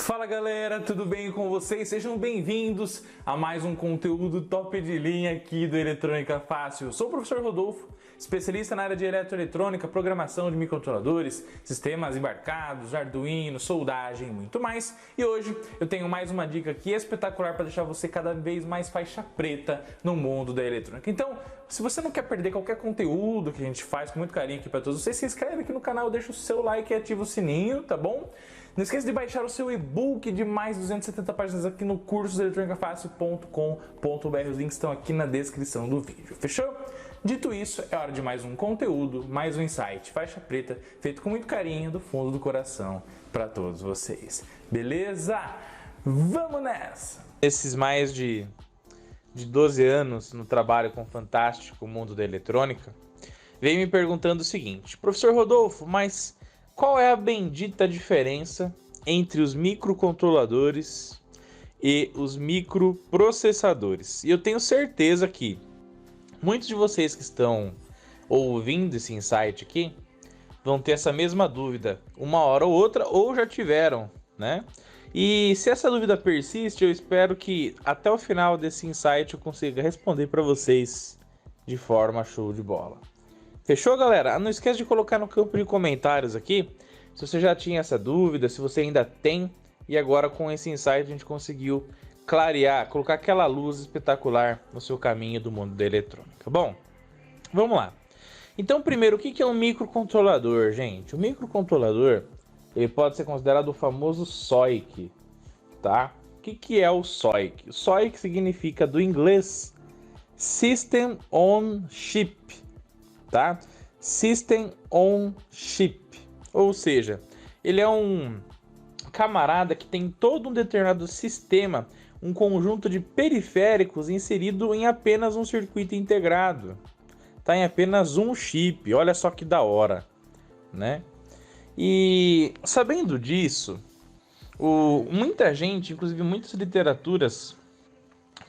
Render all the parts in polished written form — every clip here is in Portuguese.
Fala galera, tudo bem com vocês? Sejam bem-vindos a mais um conteúdo top de linha aqui do Eletrônica Fácil. Sou o professor Rodolfo, especialista na área de eletroeletrônica, programação de microcontroladores, sistemas embarcados, Arduino, soldagem e muito mais. E hoje eu tenho mais uma dica aqui espetacular para deixar você cada vez mais faixa preta no mundo da eletrônica. Então, se você não quer perder qualquer conteúdo que a gente faz com muito carinho aqui para todos vocês, se inscreve aqui no canal, deixa o seu like e ativa o sininho, tá bom? Não esqueça de baixar o seu e-book de mais 270 páginas aqui no curso eletronicafácil.com.br. Os links estão aqui na descrição do vídeo, fechou? Dito isso, é hora de mais um conteúdo, mais um insight, faixa preta, feito com muito carinho do fundo do coração para todos vocês. Beleza? Vamos nessa! Esses mais de 12 anos no trabalho com o fantástico mundo da eletrônica, veio me perguntando o seguinte: professor Rodolfo, mas qual é a bendita diferença entre os microcontroladores e os microprocessadores? E eu tenho certeza que muitos de vocês que estão ouvindo esse insight aqui vão ter essa mesma dúvida uma hora ou outra, ou já tiveram, né? E se essa dúvida persiste, eu espero que até o final desse insight eu consiga responder para vocês de forma show de bola. Fechou, galera? Não esquece de colocar no campo de comentários aqui se você já tinha essa dúvida, se você ainda tem, e agora com esse insight a gente conseguiu clarear, colocar aquela luz espetacular no seu caminho do mundo da eletrônica. Bom, vamos lá. Então, primeiro, o que é um microcontrolador, gente? O microcontrolador, ele pode ser considerado o famoso SOIC, tá? O que é o SOIC? O SOIC significa, do inglês, System on Chip, tá? System on Chip, ou seja, ele é um camarada que tem todo um determinado sistema, um conjunto de periféricos inserido em apenas um circuito integrado, tá? Em apenas um chip. Olha só que da hora, né? E sabendo disso, muita gente, inclusive muitas literaturas,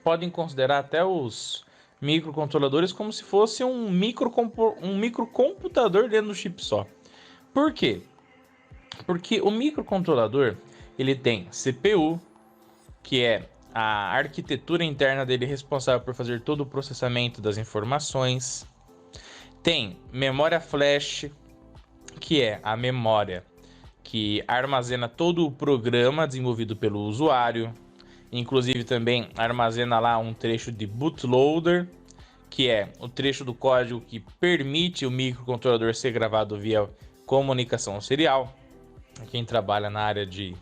podem considerar até os microcontroladores como se fosse um microcomputador dentro do chip só. Por quê? Porque o microcontrolador, ele tem CPU, que é a arquitetura interna dele responsável por fazer todo o processamento das informações. Tem memória flash, que é a memória que armazena todo o programa desenvolvido pelo usuário. Inclusive também armazena lá um trecho de bootloader, que é o trecho do código que permite o microcontrolador ser gravado via comunicação serial. Quem trabalha na área de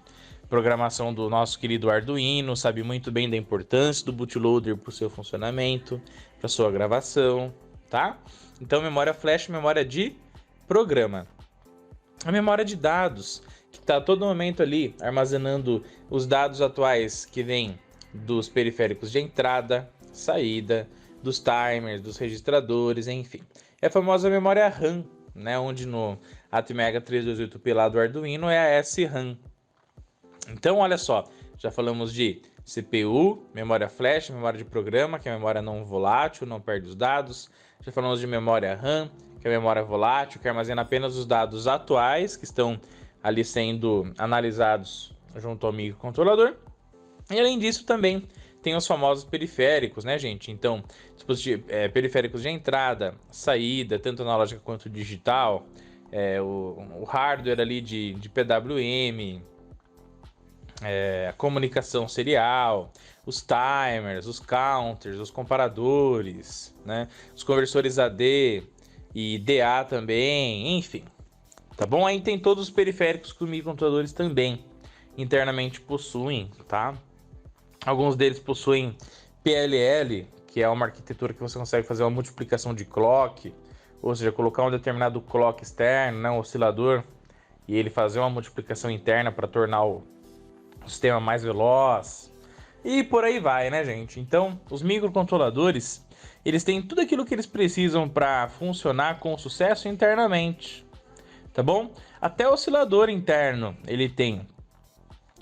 programação do nosso querido Arduino sabe muito bem da importância do bootloader para o seu funcionamento, para sua gravação, tá? Então, memória flash, memória de programa. A memória de dados, que está a todo momento ali armazenando os dados atuais que vêm dos periféricos de entrada, saída, dos timers, dos registradores, enfim. É a famosa memória RAM, né, onde no Atmega 328P lá do Arduino é a SRAM. Então, olha só, já falamos de CPU, memória flash, memória de programa, que é a memória não volátil, não perde os dados. Já falamos de memória RAM, que é a memória volátil, que armazena apenas os dados atuais, que estão ali sendo analisados junto ao microcontrolador. E além disso também tem os famosos periféricos, né, gente? Então, periféricos de entrada, saída, tanto analógica quanto digital, o hardware ali de PWM, a comunicação serial, os timers, os counters, os comparadores, né? Os conversores AD e DA também, enfim. Tá bom? Aí tem todos os periféricos que os microcontroladores também internamente possuem, tá? Alguns deles possuem PLL, que é uma arquitetura que você consegue fazer uma multiplicação de clock, ou seja, colocar um determinado clock externo, né, um oscilador, e ele fazer uma multiplicação interna para tornar o sistema mais veloz. E por aí vai, né, gente? Então, os microcontroladores, eles têm tudo aquilo que eles precisam para funcionar com sucesso internamente, tá bom? Até o oscilador interno ele tem.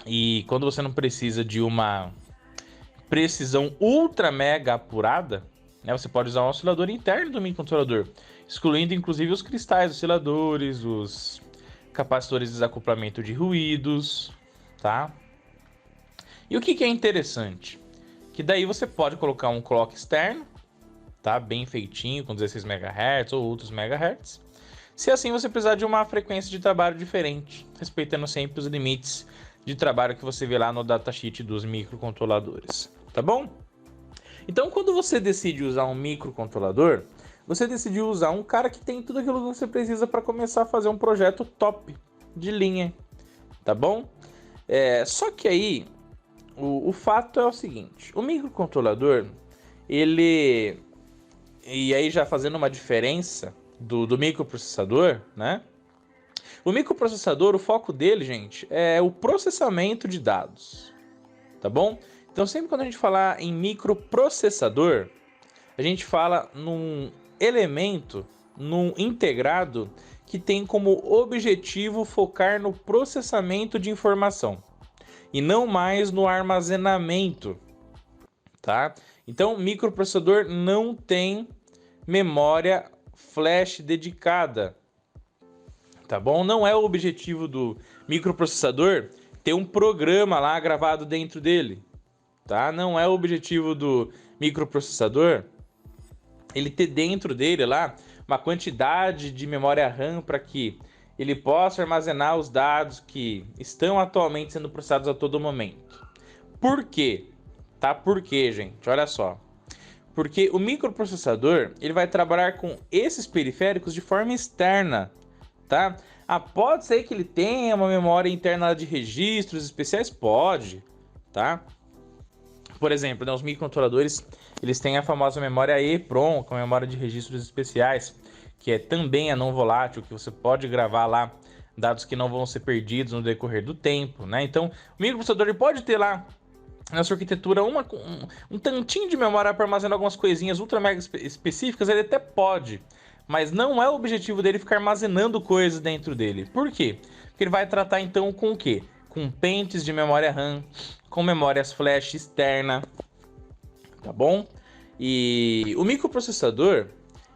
E quando você não precisa de uma precisão ultra mega apurada, né, você pode usar um oscilador interno do microcontrolador, excluindo inclusive os cristais osciladores, os capacitores de desacoplamento de ruídos, tá? E o que é interessante? Que daí você pode colocar um clock externo, tá? Bem feitinho, com 16 MHz ou outros MHz. Se assim você precisar de uma frequência de trabalho diferente, respeitando sempre os limites de trabalho que você vê lá no datasheet dos microcontroladores, tá bom? Então, quando você decide usar um microcontrolador, você decidiu usar um cara que tem tudo aquilo que você precisa para começar a fazer um projeto top de linha, tá bom? Só que aí, o fato é o seguinte, o microcontrolador, ele... E aí já fazendo uma diferença do microprocessador, né? O microprocessador, o foco dele, gente, é o processamento de dados, tá bom? Então sempre quando a gente falar em microprocessador, a gente fala num elemento, num integrado que tem como objetivo focar no processamento de informação e não mais no armazenamento, tá? Então, microprocessador não tem memória flash dedicada, tá bom? Não é o objetivo do microprocessador ter um programa lá gravado dentro dele, tá? Não é o objetivo do microprocessador ele ter dentro dele lá uma quantidade de memória RAM para que ele possa armazenar os dados que estão atualmente sendo processados a todo momento. Por quê? Tá? Por quê, gente? Olha só. Porque o microprocessador ele vai trabalhar com esses periféricos de forma externa, tá? Pode ser que ele tenha uma memória interna de registros especiais? Pode, tá? Por exemplo, né, os microcontroladores eles têm a famosa memória EEPROM, com a memória de registros especiais, que é também a não volátil, que você pode gravar lá dados que não vão ser perdidos no decorrer do tempo, né? Então, o microprocessador ele pode ter lá na sua arquitetura um tantinho de memória para armazenar algumas coisinhas ultra mega específicas, ele até pode, mas não é o objetivo dele ficar armazenando coisas dentro dele. Por quê? Porque ele vai tratar então com o quê? Com pentes de memória RAM, com memórias flash externa, tá bom? E o microprocessador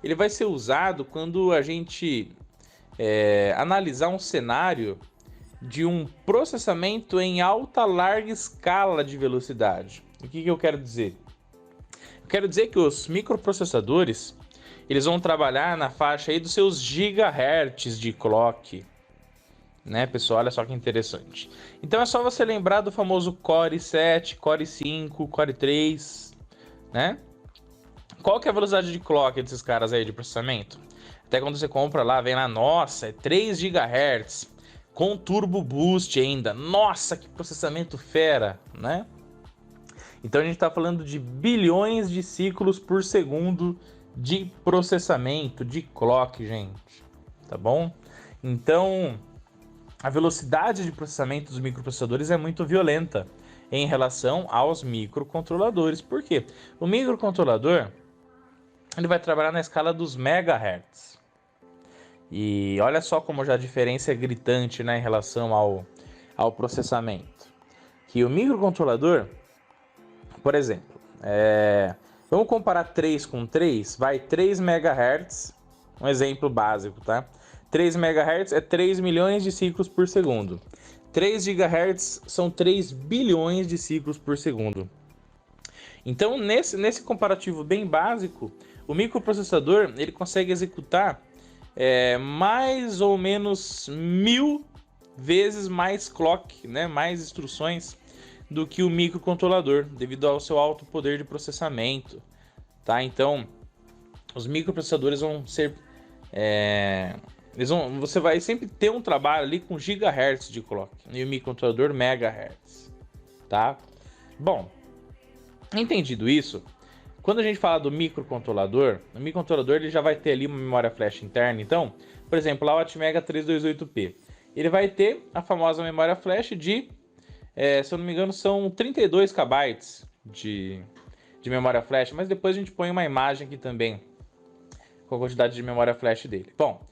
ele vai ser usado quando a gente analisar um cenário de um processamento em alta larga escala de velocidade. O que eu quero dizer? Eu quero dizer que os microprocessadores eles vão trabalhar na faixa aí dos seus gigahertz de clock, né, pessoal? Olha só que interessante. Então é só você lembrar do famoso Core 7, Core 5, Core 3, né? Qual que é a velocidade de clock desses caras aí de processamento? Até quando você compra lá, vem lá, nossa, é 3 GHz. Com Turbo Boost ainda. Nossa, que processamento fera, né? Então a gente está falando de bilhões de ciclos por segundo de processamento, de clock, gente. Tá bom? Então, a velocidade de processamento dos microprocessadores é muito violenta em relação aos microcontroladores. Por quê? O microcontrolador ele vai trabalhar na escala dos megahertz. E olha só como já a diferença é gritante, né, em relação ao processamento. Que o microcontrolador, por exemplo, vamos comparar 3 com 3, vai 3 MHz, um exemplo básico, tá? 3 MHz é 3 milhões de ciclos por segundo. 3 GHz são 3 bilhões de ciclos por segundo. Então, nesse comparativo bem básico, o microprocessador ele consegue executar mais ou menos 1000 vezes mais clock, né, mais instruções do que o microcontrolador, devido ao seu alto poder de processamento, tá? Então, os microprocessadores vão ser, você vai sempre ter um trabalho ali com gigahertz de clock e o microcontrolador megahertz, tá? Bom, entendido isso. Quando a gente fala do microcontrolador, o microcontrolador ele já vai ter ali uma memória flash interna. Então, por exemplo, lá o Atmega 328P, ele vai ter a famosa memória flash de, se eu não me engano, são 32 KB de memória flash, mas depois a gente põe uma imagem aqui também com a quantidade de memória flash dele. Bom,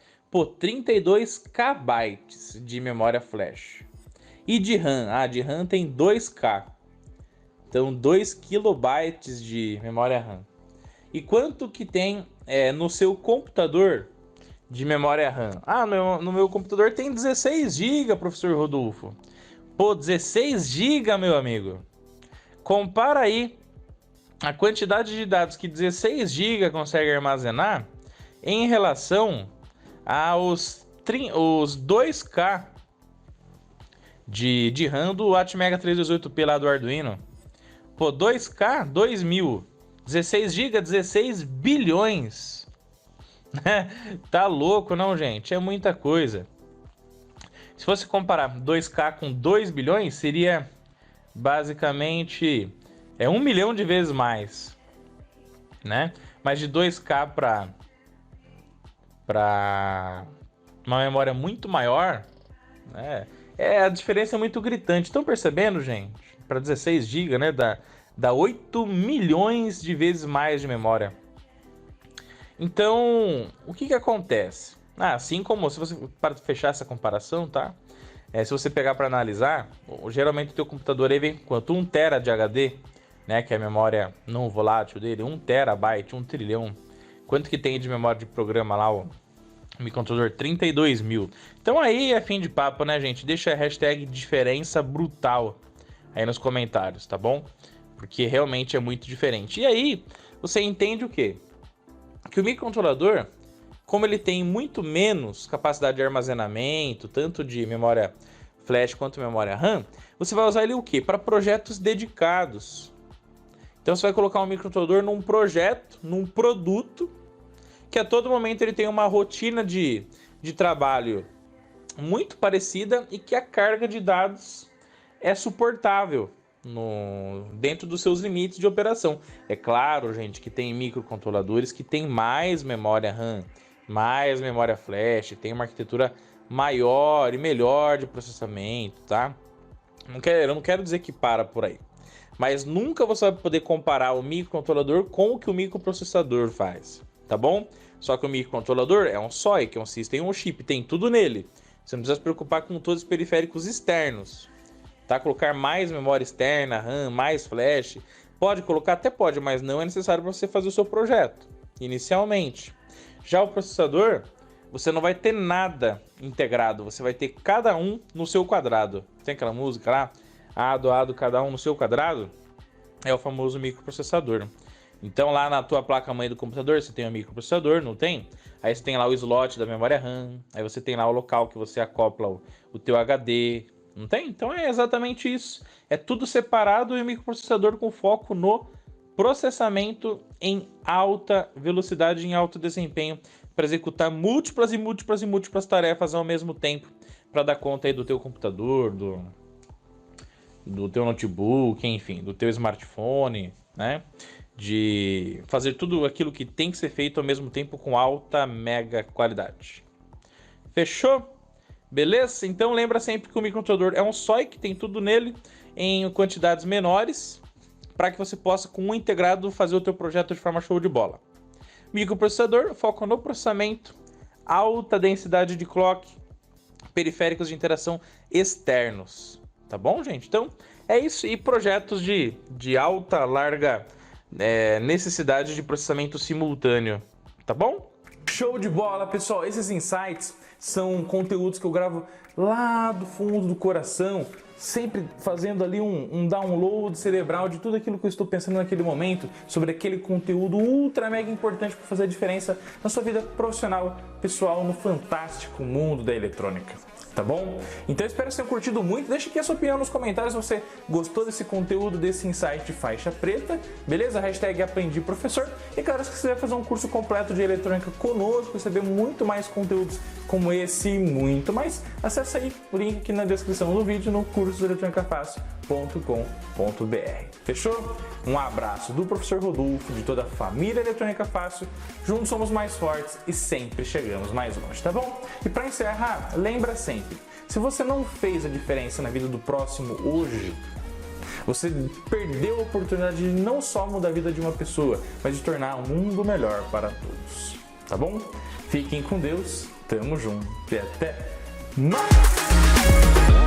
32 KB de memória flash. E de RAM? De RAM tem 2K. Então, 2 KB de memória RAM. E quanto que tem no seu computador de memória RAM? No meu computador tem 16 GB, professor Rodolfo. Pô, 16 GB, meu amigo. Compara aí a quantidade de dados que 16 GB consegue armazenar em relação aos os 2K de RAM do Atmega 328P lá do Arduino. Pô, 2K, 2000. 16 GB, 16 bilhões. Tá louco, não, gente? É muita coisa. Se fosse comparar 2K com 2 bilhões, seria basicamente 1 milhão de vezes mais, né? Mas de 2K para uma memória muito maior, né? A diferença é muito gritante. Estão percebendo, gente? Para 16 GB, né? Dá 8 milhões de vezes mais de memória. Então, o que acontece? Assim como, se você, para fechar essa comparação, tá? Se você pegar para analisar, geralmente o teu computador aí vem com quanto? 1 TB de HD, né? Que é a memória não volátil dele, 1 TB, 1 trilhão. Quanto que tem de memória de programa lá, o microcontrolador? 32 mil. Então aí é fim de papo, né, gente? Deixa a hashtag diferença brutal aí nos comentários, tá bom? Porque realmente é muito diferente. E aí, você entende o quê? Que o microcontrolador, como ele tem muito menos capacidade de armazenamento, tanto de memória flash quanto memória RAM, você vai usar ele o quê? Para projetos dedicados. Então você vai colocar um microcontrolador num projeto, num produto, que a todo momento ele tem uma rotina de trabalho muito parecida e que a carga de dados é suportável dentro dos seus limites de operação. É claro, gente, que tem microcontroladores que tem mais memória RAM, mais memória flash, tem uma arquitetura maior e melhor de processamento, tá? Eu não quero dizer que para por aí, mas nunca você vai poder comparar o microcontrolador com o que o microprocessador faz, tá bom? Só que o microcontrolador é um SOI, que é um System on Chip, tem tudo nele. Você não precisa se preocupar com todos os periféricos externos, tá? Colocar mais memória externa, RAM, mais flash, pode colocar, até pode, mas não é necessário para você fazer o seu projeto, inicialmente. Já o processador, você não vai ter nada integrado, você vai ter cada um no seu quadrado. Tem aquela música lá, ado, cada um no seu quadrado? É o famoso microprocessador. Então lá na tua placa-mãe do computador, você tem um microprocessador, não tem? Aí você tem lá o slot da memória RAM, aí você tem lá o local que você acopla o teu HD, não tem? Então é exatamente isso. É tudo separado e o microprocessador com foco no processamento em alta velocidade, em alto desempenho, para executar múltiplas tarefas ao mesmo tempo, para dar conta aí do teu computador, do teu notebook, enfim, do teu smartphone, né? De fazer tudo aquilo que tem que ser feito ao mesmo tempo com alta mega qualidade. Fechou? Beleza? Então lembra sempre que o microcontrolador é um SOI que tem tudo nele em quantidades menores, para que você possa, com um integrado, fazer o teu projeto de forma show de bola. Microprocessador foca no processamento, alta densidade de clock, periféricos de interação externos. Tá bom, gente? Então é isso. E projetos de alta, larga necessidade de processamento simultâneo. Tá bom? Show de bola, pessoal! Esses insights são conteúdos que eu gravo lá do fundo do coração, sempre fazendo ali um download cerebral de tudo aquilo que eu estou pensando naquele momento, sobre aquele conteúdo ultra mega importante para fazer a diferença na sua vida profissional, pessoal, no fantástico mundo da eletrônica. Tá bom? Então eu espero que você tenha curtido muito. Deixa aqui a sua opinião nos comentários se você gostou desse conteúdo, desse insight de faixa preta, beleza? Hashtag aprendi professor. E claro, se você quiser fazer um curso completo de eletrônica conosco, receber muito mais conteúdos como esse e muito mais, acessa aí o link aqui na descrição do vídeo no cursoeletronicafácil.com.br. Fechou? Um abraço do professor Rodolfo, de toda a família Eletrônica Fácil. Juntos somos mais fortes e sempre chegamos mais longe, tá bom? E para encerrar, lembra sempre, se você não fez a diferença na vida do próximo hoje, você perdeu a oportunidade de não só mudar a vida de uma pessoa, mas de tornar o mundo melhor para todos, tá bom? Fiquem com Deus, tamo junto e até mais!